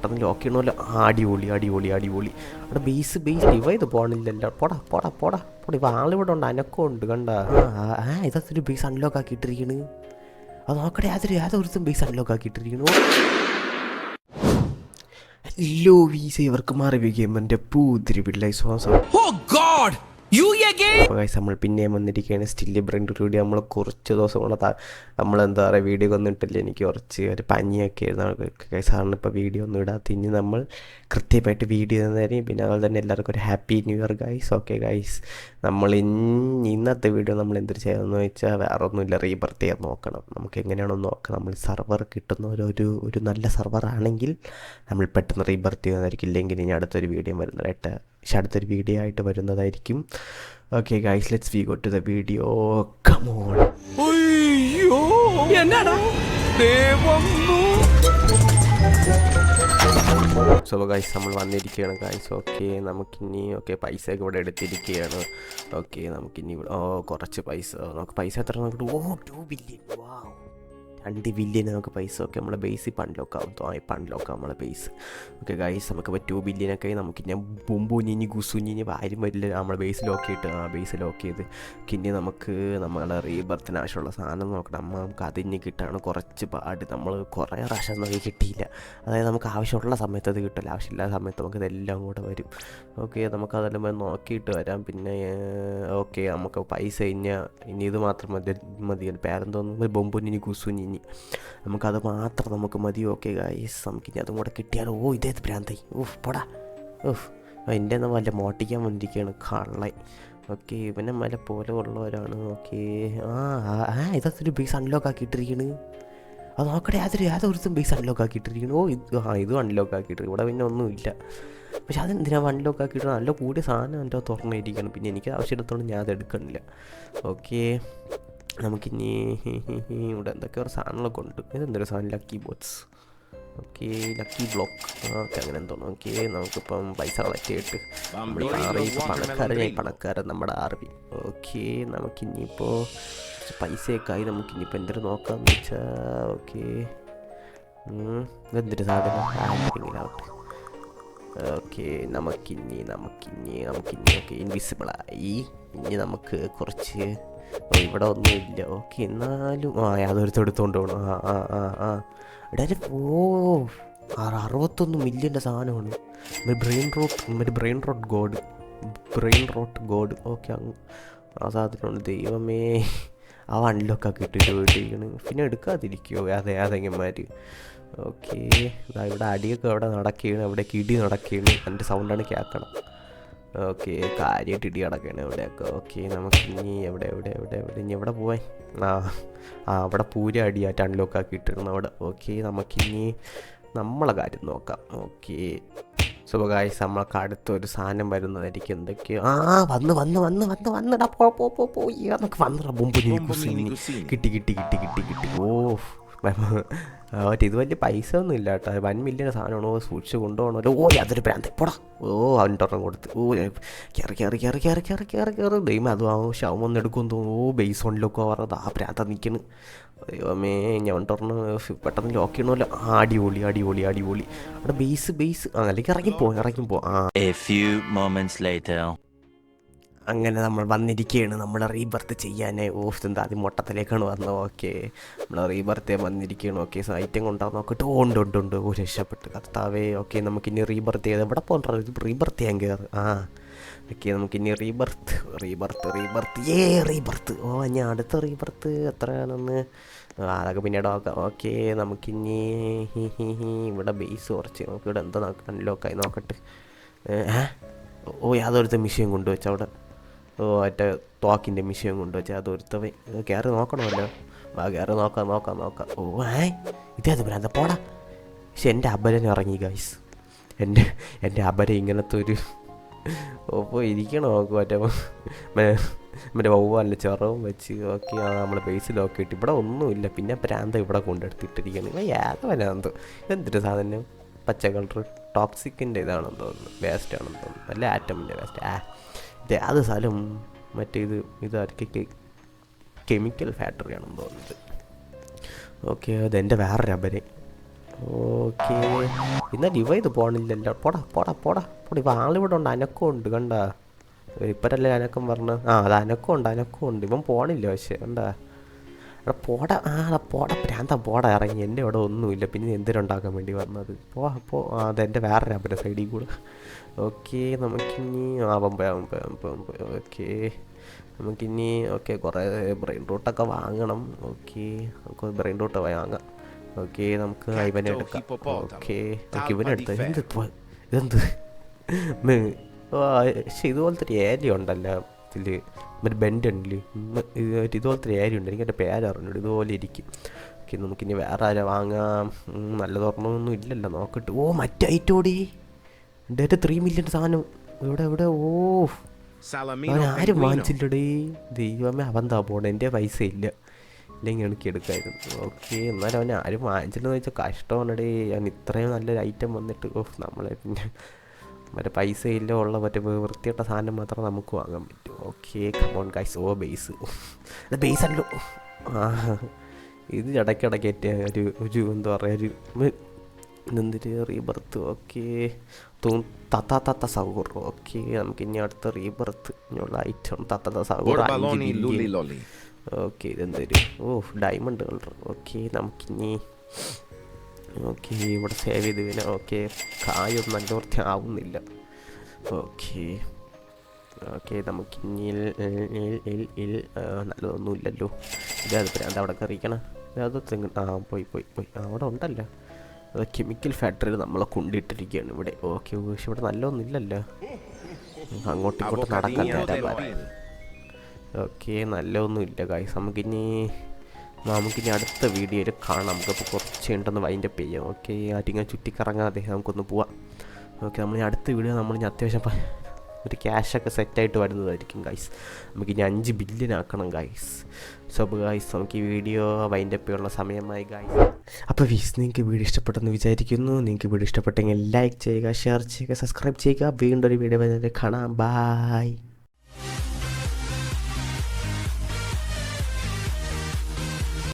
പെട്ടെന്ന് ലോക്ക് ചെയ്യണമല്ലോ. അടിപൊളി അടിപൊളി അടിപൊളി. അവിടെ ബേസ് ഡിവൈത് പോകണില്ലല്ലോ. പോടാ പോടാ പോടാ പോടാ. ഇപ്പോൾ ആളിവിടെ ഉണ്ട്, അനക്കമുണ്ട് കണ്ട. ഇതൊരു ബേസ് അൺലോക്ക് ആക്കിയിട്ടിരിക്കണ്. അത് നോക്കട്ടെ, അതൊരു ബേസ് അൺലോക്ക് ആക്കിയിട്ടിരിക്കണു. ഹലോ വീസേവർക്ക് മാറി ഗെയിമിൻ്റെ പുതിരി പിള്ളേ ശ്വാസം. നമ്മൾ പിന്നെയും വന്നിരിക്കുകയാണ്. Still Brent video. നമ്മൾ കുറച്ച് ദിവസം കൊണ്ട് നമ്മളെന്താ പറയുക, വീഡിയോ ഒന്നും ഇട്ടില്ല. എനിക്ക് കുറച്ച് ഒരു പനിയൊക്കെ ആയിരുന്നു സാറിന് ഇപ്പോൾ വീഡിയോ ഒന്നും ഇടാത്ത. ഇനി നമ്മൾ കൃത്യമായിട്ട് വീഡിയോ തരും. പിന്നെ അതുപോലെ തന്നെ എല്ലാവർക്കും ഒരു happy new year guys. Okay guys, നമ്മൾ ഇന്നത്തെ വീഡിയോ നമ്മൾ എന്തൊരു ചെയ്യാമെന്ന് വെച്ചാൽ വേറെ ഒന്നുമില്ല, റീബർത്ത് ചെയ്യാൻ നോക്കണം. നമുക്ക് എങ്ങനെയാണോ നോക്കാം. നമ്മൾ സർവർ കിട്ടുന്ന ഒരു നല്ല സർവർ ആണെങ്കിൽ നമ്മൾ പെട്ടെന്ന് റീബർത്ത് ചെയ്യുന്നതായിരിക്കും. ഇല്ലെങ്കിൽ ഇനി അടുത്തൊരു വീഡിയോ വരുന്നതായിട്ട് അടുത്തൊരു വീഡിയോ ആയിട്ട് വരുന്നതായിരിക്കും. Okay guys, let's we go to the video. Come on. അയ്യോ എന്നടാ ദേവം. സോ ഗൈസ്, നമ്മൾ വന്നിരിക്കുകയാണ് ഗൈസ്. ഓക്കെ, നമുക്കിനി പൈസയൊക്കെ ഇവിടെ എടുത്തിരിക്കുകയാണ്. ഓക്കെ, നമുക്കിനി ഇവിടെ കുറച്ച് പൈസ, നമുക്ക് പൈസ എത്ര നോക്കിയിട്ട് 2 ബില്യൺ. വാവ്, 2 ബില്യൺ നമുക്ക് പൈസ. ഓക്കെ, നമ്മളെ ബേസ് ഇപ്പം അൺലോക്ക് ആവും. ഇപ്പം അൺലോക്ക് ആവും നമ്മളെ ബേസ്. ഓക്കെ ഗൈസ്, നമുക്കിപ്പോൾ 2 ബില്യനൊക്കെ നമുക്ക് ഇനി ബുംബുഞ്ഞിനി ഗുസുഞ്ഞിനി ആരും വരില്ല. നമ്മളെ ബേസ് ലോക്ക് ചെയ്തിട്ട് ബേസ് ലോക്ക് ചെയ്ത് പിന്നെ നമുക്ക് നമ്മളെ റീബർത്തിന് ആവശ്യമുള്ള സാധനം നോക്കണം. നമുക്ക് അതിന് കിട്ടാണ് കുറച്ച് പാട്. നമ്മൾ കുറേ പ്രാവശ്യം നമുക്ക് കിട്ടിയില്ല. അതായത് നമുക്ക് ആവശ്യമുള്ള സമയത്ത് അത് കിട്ടില്ല, ആവശ്യമില്ലാത്ത സമയത്ത് നമുക്ക് ഇതെല്ലാം കൂടെ വരും. ഓക്കെ, നമുക്കതെല്ലാം നോക്കിയിട്ട് വരാം. പിന്നെ ഓക്കെ, നമുക്ക് പൈസ ഇനി ഇത് മാത്രം മതി. പേരെന്തോന്നു, ബൊമ്പുഞ്ഞിനി ഗുസുഞ്ഞിനി, നമുക്കത് മാത്രം നമുക്ക് മതി. ഓക്കെ ഗൈസ്, നമുക്കിനി അതും കൂടെ കിട്ടിയാലോ. ഇതേത് ഭ്രാന്തായി. പോടാ. എൻ്റെ ഒന്നും വല്ല മോട്ടിക്കാൻ വന്നിരിക്കുകയാണ് കള്ളൻ. ഓക്കെ, ഇവനെ മല പോലെ ഉള്ളവരാണ്. ഓക്കെ, ഇതൊരു ബേസ് അൺലോക്ക് ആക്കിയിട്ടിരിക്കണ്. അത് നോക്കട്ടെ, അതൊരു ബേസ് അൺലോക്ക് ആക്കിയിട്ടിരിക്കണു. ഇതും അൺലോക്ക് ആക്കിയിട്ടിരിക്കും. ഇവിടെ പിന്നെ ഒന്നുമില്ല. പക്ഷെ അതെന്തിനാ അൺലോക്ക് ആക്കിയിട്ട് നല്ല കൂടിയ സാധനം എൻ്റെ തുറന്നിരിക്കണം. പിന്നെ എനിക്ക് ആവശ്യമില്ലാത്തതുകൊണ്ട് ഞാൻ അത് എടുക്കണില്ല. ഓക്കെ, നമുക്കിനി ഇവിടെ എന്തൊക്കെ ഒരു സാധനങ്ങളൊക്കെ ഉണ്ട്. ഇതെന്തൊരു സാധനം, lucky boats. Okay, lucky block. Okay, അങ്ങനെ എന്തോ. ഓക്കെ, നമുക്കിപ്പം പൈസ കളക്ട് ചെയ്തിട്ട് പണക്കാരൻ നമ്മുടെ ആർമി. ഓക്കെ, നമുക്കിനിയിപ്പോൾ പൈസയൊക്കെ ആയി. നമുക്കിനിയിപ്പോൾ എന്തൊരു നോക്കാമെന്ന് വെച്ചാൽ ഓക്കെ, ഇതെന്തൊരു സാധനം ആവട്ടെ. ഓക്കെ, നമുക്കിനി ഓക്കെ, ഇൻവിസിബിളായി. ഇനി നമുക്ക് കുറച്ച് ഇവിടെ ഒന്നുമില്ല. ഓക്കെ, എന്നാലും യാതൊരുത്തും എടുത്തുകൊണ്ട് പോകണം. ഇവിടെ 61 മില്യൻ്റെ സാധനമാണ്. Brain rote God. ഓക്കെ, ആ സാധനമാണ്. ദൈവമേ, അൺലോക്ക് ആക്കിയിട്ട് പോയിട്ടിരിക്കണ്. പിന്നെ എടുക്കാതിരിക്കുമോ അതെങ്ങന്മാർ. ഓക്കെ, ഇവിടെ അടിയൊക്കെ അവിടെ നടക്കുകയാണ്, അവിടെ ഇടി നടക്കുകയാണ്. എൻ്റെ സൗണ്ടാണ് കേൾക്കണം. ഓക്കെ, കാര്യമായിട്ട് ഇടി നടക്കുകയാണ് ഇവിടെയൊക്കെ. ഓക്കെ, നമുക്കിനി ഇനി എവിടെ പോവാൻ? അവിടെ പൂര അടിയായിട്ട് അൺലോക്ക് ആക്കിയിട്ടിരുന്നു അവിടെ. ഓക്കെ, നമുക്കിനി നമ്മളെ കാര്യം നോക്കാം. ഓക്കെ, സോ ഗൈസ്, നമ്മൾക്ക് അടുത്തൊരു സാധനം വരുന്നതായിരിക്കും. എന്തൊക്കെയോ വന്നിടാ പോയി നമുക്ക് വന്നിടാ. കിട്ടി. ഇത് വലിയ പൈസ ഒന്നും ഇല്ല കേട്ടോ. 1 മില്യൺ സാധനമാണോ, സൂക്ഷിച്ച് കൊണ്ടുപോകണമല്ലോ. അതൊരു പ്രാന്ത്. പോടാ. അവൻ്റെ കൊടുത്ത് കയറി ദൈവം അത് ശവം ഒന്ന് എടുക്കുമെന്ന് തോന്നുന്നു. ബേസ് വണ്ണിലൊക്കെ പറഞ്ഞത് പ്രാന്ത നിൽക്കുന്നു. ദൈവമേ, ഞാൻ പെട്ടെന്ന് ലോക്ക് ചെയ്യണമല്ലോ. അടിപൊളി. അവിടെ ബേസ് അല്ലെങ്കിൽ ഇറങ്ങിപ്പോ. അങ്ങനെ നമ്മൾ വന്നിരിക്കുകയാണ് നമ്മളെ റീബർത്ത് ചെയ്യാൻ. എന്താ ആദ്യം മൊട്ടത്തിലേക്കാണ് വന്നത്. ഓക്കെ, നമ്മൾ റീബർത്ത് ചെയ്യാൻ വന്നിരിക്കുകയാണ്. ഓക്കെ, ഐറ്റം കൊണ്ടാന്ന് നോക്കിയിട്ട് ഉണ്ട്. രക്ഷപ്പെട്ട് കർത്താവേ. ഓക്കെ, നമുക്കിനി റീബർത്ത് ചെയ്ത് എവിടെ പോകണ്ട, റീബർത്ത് ചെയ്യാൻ കയറി. ഓക്കെ, നമുക്കിനി റീബർത്ത്. ഞാൻ അടുത്ത റീബർത്ത് എത്രയാണെന്ന് അതൊക്കെ പിന്നീട് നോക്കാം. ഓക്കെ, നമുക്കിനി ഇവിടെ ബേസ് കുറച്ച് നമുക്ക് ഇവിടെ എന്താ അൺലോക്കായി നോക്കട്ടെ. യാതൊരുത്ത മിഷ്യൻ കൊണ്ടുവച്ച അവിടെ. മറ്റേ തോക്കിൻ്റെ മിഷ്യൻ കൊണ്ടുവച്ച അതൊരുത്തവൻ കയറി നോക്കണമല്ലോ. കയറി നോക്കാം. ഇതേത് ഭ്രാന്ത. പോടാ. പക്ഷെ എൻ്റെ അബരൻ ഇറങ്ങി ഗൈസ്. എൻ്റെ അബര ഇങ്ങനത്തെ ഒരു ഇരിക്കണം. നോക്ക് മറ്റേ വവ്വാല്ല ചെറവും വെച്ച്. ഓക്കെ, നമ്മളെ ബേസിലൊക്കെ ഇട്ട് ഇവിടെ ഒന്നുമില്ല. പിന്നെ പ്രാന്ത ഇവിടെ കൊണ്ടെടുത്തിട്ടിരിക്കുകയാണ്. ഏതവനാന്തോ എന്തൊരു സാധനം, പച്ച കളർ ടോക്സിക്കിൻ്റെ ഇതാണെന്ന് തോന്നുന്നു, വേസ്റ്റ് ആണെന്ന് തോന്നുന്നു. അല്ല, ആറ്റമിൻ്റെ വേസ്റ്റ്. അത് സ്ഥലം മറ്റേ ഇതാർക്ക് കെമിക്കൽ ഫാക്ടറി ആണെന്ന് തോന്നുന്നത്. ഓക്കെ, അതെൻ്റെ വേറൊരു അബരെ. ഓക്കെ ഇന്ന് ഡിവൈത് പോകണില്ലല്ലോ. പോടാ പോടാ പോടാ പോടാ. ഇപ്പം ആളിവിടെ ഉണ്ട്, അനക്കം ഉണ്ട് കണ്ട. ഇപ്പഴല്ലേ അനക്കം പറഞ്ഞ്. അത് അനക്കമുണ്ട്. ഇവൻ പോണില്ല പക്ഷേ കണ്ടാ. എടാ പോടാ. പോടാ പ്രാന്ത പോടാ ഇറങ്ങി. എൻ്റെ ഇവിടെ ഒന്നുമില്ല, പിന്നെ എന്തിനുണ്ടാക്കാൻ വേണ്ടി വന്നത്. അതെൻ്റെ വേറെ ലാബിൻ്റെ സൈഡിൽ കൂടെ. ഓക്കെ നമുക്കിനി ഓക്കെ നമുക്കിനി കുറേ ബ്രെയിൻ റൂട്ടൊക്കെ വാങ്ങണം. നമുക്ക് ബ്രെയിൻ റൂട്ട് വാങ്ങാം. നമുക്ക് ഇവനെ എടുക്കാം. നമുക്ക് ഇവനെടുത്ത് ഇതെന്ത് പക്ഷെ ഇതുപോലത്തെ ഒരു ഏരിയ ഉണ്ടല്ലോ ഇതിൽ, മറ്റേ ബെൻഡ് ഉണ്ടല്ലേ, ഇതുപോലത്തെ ഒരു ഏരിയ ഉണ്ട്. എനിക്ക് എൻ്റെ പേരറിഞ്ഞൂടെ. ഇതുപോലെ ഇരിക്കും. നമുക്കിനി വേറെ ആരാ വാങ്ങാം. നല്ലതൊരെണ്ണമൊന്നും ഇല്ലല്ലോ, നോക്കട്ടെ. മറ്റേ ഐറ്റോടി എൻ്റെ 3 മില്യൺ സാധനം ഇവിടെ. അവൻ ആരും വാങ്ങിച്ചില്ലടേ. ദൈവമേ, അവന്താ പോണേ. എൻ്റെ പൈസ ഇല്ല, ഇല്ലെങ്കിൽ എനിക്ക് എടുക്കായിരുന്നു. എന്നാലും അവൻ ആരും വാങ്ങിച്ചില്ലെന്ന് വെച്ചാൽ കഷ്ടമാണടേ. അവൻ ഇത്രയും നല്ലൊരു ഐറ്റം വന്നിട്ട് നമ്മളെ പിന്നെ മറ്റേ പൈസ ഇല്ല, ഉള്ള മറ്റേ വൃത്തിയിട്ട സാധനം മാത്രം നമുക്ക് വാങ്ങാൻ പറ്റും. Come on guys. ബേസ് അല്ലോ. ഇത് ഇടയ്ക്കിടയ്ക്ക് ഒരു എന്താ പറയുക, എന്തൊരു റീബർത്ത്. തത്ത സൗർ. നമുക്കിനി അടുത്ത റീബർത്ത് ഉള്ള ഐറ്റം തത്ത സൗർ. ഇതെന്തൊരു ഡയമണ്ട് കളർ. നമുക്കിനി ഇവിടെ സേവ് ചെയ്ത് പിന്നെ കായൊന്നും നല്ല വൃത്തി ആവുന്നില്ല. നമുക്കിനി നല്ലതൊന്നും ഇല്ലല്ലോ. ഇതത് പ്രാന്ത് അവിടെ കറിയിക്കണം. അത് പോയി അവിടെ ഉണ്ടല്ലോ. കെമിക്കൽ ഫാക്ടറിയിൽ നമ്മളെ കൊണ്ടിട്ടിരിക്കുകയാണ് ഇവിടെ. പക്ഷെ ഇവിടെ നല്ലതൊന്നും ഇല്ലല്ലോ. അങ്ങോട്ടും ഇങ്ങോട്ടും നടക്കാൻ തരാൻ. നല്ലതൊന്നും ഇല്ല ഗൈസ്. നമുക്കിനി അടുത്ത വീഡിയോയിൽ കാണാം. നമുക്കപ്പോൾ കുറച്ച് ഉണ്ടെന്ന് വൈൻഡപ്പ് ചെയ്യാം. ആറ്റിങ്ങനെ ചുറ്റിക്കറങ്ങാതെ നമുക്കൊന്ന് പോവാം. നമ്മളിനി അടുത്ത വീഡിയോ നമ്മളിനി അത്യാവശ്യം ഒരു ക്യാഷൊക്കെ സെറ്റായിട്ട് വരുന്നതായിരിക്കും ഗൈസ്. നമുക്കിനി 5 ബില്യൺ ആക്കണം ഗൈസ്. ഗൈസ് നമുക്ക് ഈ വീഡിയോ വൈൻഡപ്പ് ചെയ്യാനുള്ള സമയമായി ഗൈസ്. അപ്പോൾ നിങ്ങൾക്ക് വീഡിയോ ഇഷ്ടപ്പെട്ടെന്ന് വിചാരിക്കുന്നു. നിങ്ങൾക്ക് വീഡിയോ ഇഷ്ടപ്പെട്ടെങ്കിൽ ലൈക്ക് ചെയ്യുക, ഷെയർ ചെയ്യുക, സബ്സ്ക്രൈബ് ചെയ്യുക. വീണ്ടും ഒരു വീഡിയോ കാണാം. ബൈ.